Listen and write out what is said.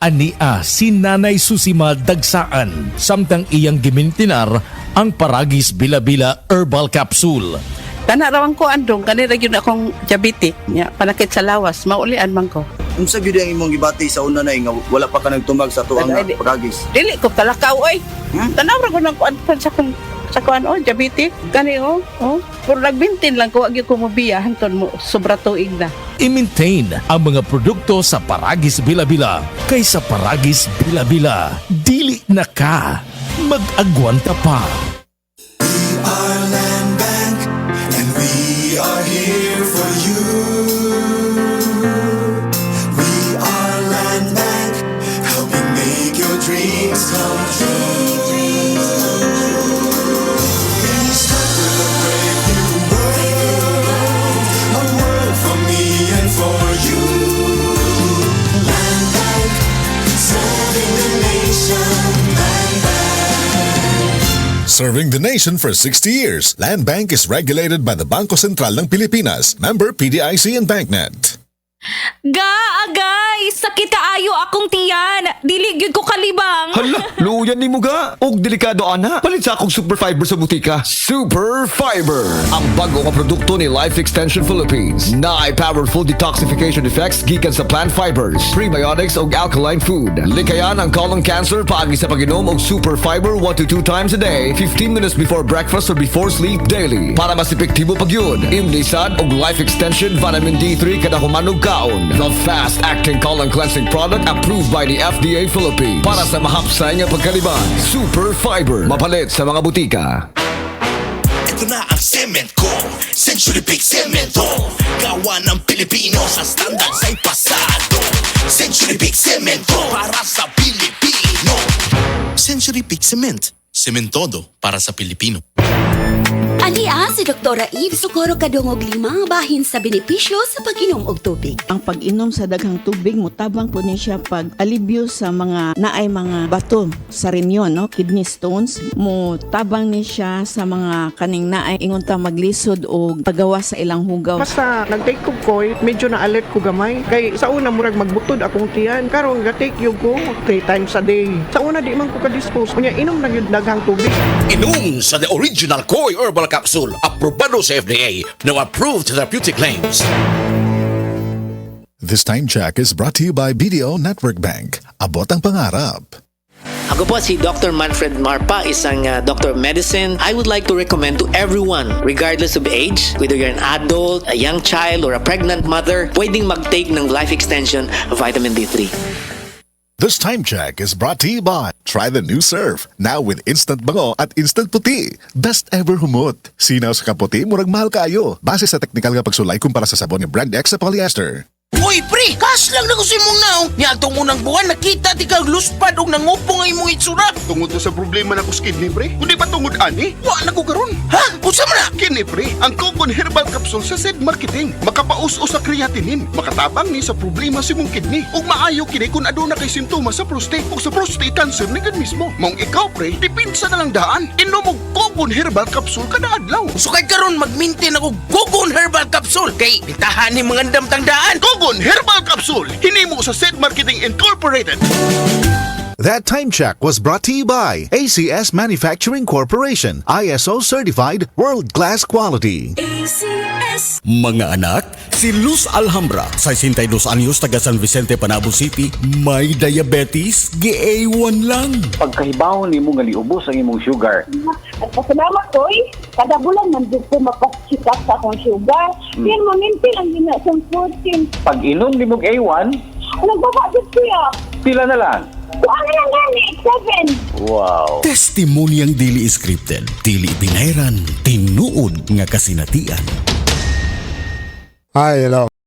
Ania si Nanay Susima Dagsaan samtang iyang gimintinar ang Paragis Bila-Bila Herbal Capsule. Tanarawan ko andong kanira yun akong diabetic nya panakit sa lawas maulian man ko. Unsa gyud ang imong gibati sa una nay nga wala pa ka nagtumag sa tuang Paragis? Dili ko talakaw oy. Tanawra ko nang kuan sa kuan oh diabetic kani oh. Puro nagbintin lang ko wag ko mobiya hanton mo sobra tuig na. I-maintain ang mga produkto sa Paragis Bila-Bila kaysa Paragis Bila-Bila. Dili na ka mag-agwanta pa. Our land bank, and we are here for you. We are land bank, helping make your dreams come true. We start with a brave new world, a world for me and for you. Land bank, serving the nation. Land bank. Serving the nation for 60 years, Land Bank is regulated by the Bangko Sentral ng Pilipinas, member PDIC and BancNet. Agay! Sakit kaayo akong tiyan! Diligid ko kalibang! Hala, luyan ni mo ga. Og delikado ana. Palit sa akong Super Fiber sa butika. Super Fiber! Ang bago nga produkto ni Life Extension Philippines. Na ay powerful detoxification effects gikan sa plant fibers, prebiotics og alkaline food. Likayan ang colon cancer paagi sa pag-inom og Super Fiber 1 to 2 times a day, 15 minutes before breakfast or before sleep daily. Para mas epektibo pag yun, imlisad og Life Extension Vitamin D3 kada humanog kaon. The fast-acting colon cleansing product approved by the FDA Philippines. Para sa mahapsay nga pagkaliban, Super Fiber. Mapalit sa mga butika. Ito na ang cement ko, Century Big Cemento. Gawa ng Pilipino sa standard sa'y pasado. Century Big Cemento para sa Pilipino. Century Big Cement, sementodo para sa Pilipino. Ania si Doktora Eve sukuro kadungog 5 bahin sa benepisyo sa pag-inom og tubig. Ang pag-inom sa daghang tubig mutabang po niya siya pag alibyo sa mga naay mga bato sa renyon, no? Kidney stones. Mutabang ni siya sa mga kaning naay ingunta maglisod o pagawa sa ilang hugaw. Basta nag-take ko medyo na-alert ko gamay. Kay sa una murag magbutod akong tiyan. Karon ga-take yun ko 3 times a day. Sa una di man ko ka-dispose. Kunya inom na yun daghang tubig. Inom sa the original Koi Herbal Capsule, aprobado sa FDA, now approved therapeutic claims. This time check is brought to you by BDO Network Bank. Abot ang pangarap. Ako po si Dr. Manfred Marpa, isang Doctor of Medicine. I would like to recommend to everyone, regardless of age, whether you're an adult, a young child, or a pregnant mother, pwedeng mag-take ng Life Extension Vitamin D3. This time check is brought to you by Try the new Surf, now with instant bango at instant puti. Best ever humot. Sinaw sa kaputi, murag mahal kayo. Base sa teknikal nga pagsulay kumpara sa sabon ni Brand X sa polyester. Uy, pre! Kas lang na ko si mong naong. Yan itong unang buwan, nakita di ka luspad o nangupong ang imong itsura. Tungod to sa problema na ko sa kidney, pre. Kundi pa tungod ani? Wa na ko karon. Ha? Usa mo na? Kini, pre. Ang Cogon Herbal Capsule sa Zed Marketing. Makapaus-o sa creatinine. Makatabang ni sa problema si mong kidney. Ug maayo kini kung aduna kay simptoma sa prostate o sa prostate cancer ni gan mismo. Mong ikaw, pre, dipinsa na lang daan. Inom og Cogon Herbal Capsule kada adlaw. Sukay karon mag-maintain ako Cogon Herbal Capsule kay bitahan ni mga damtang daan. Cogon Herbal Capsule. Hinimo sa Zed Marketing Incorporated. That time check was brought to you by ACS Manufacturing Corporation, ISO certified world-class quality. ACS. Mga anak, si Luz Alhambra, 62 anyos, taga San Vicente, Panabo City, may diabetes, GA1 lang. Pagkahibaw ni mo nga liubos ang imong sugar. Salamat ko kada bulan man dito mapacheck up sa akong sugar. Yan mamintin ang ginasang 14. Pag inom ni mong A1, nagbaba dito siya. pila na lang. Ano lang gani? 7. Wow. Testimonyang dili scripted, dili binayran, tinuod nga kasinatian. Hi, hello.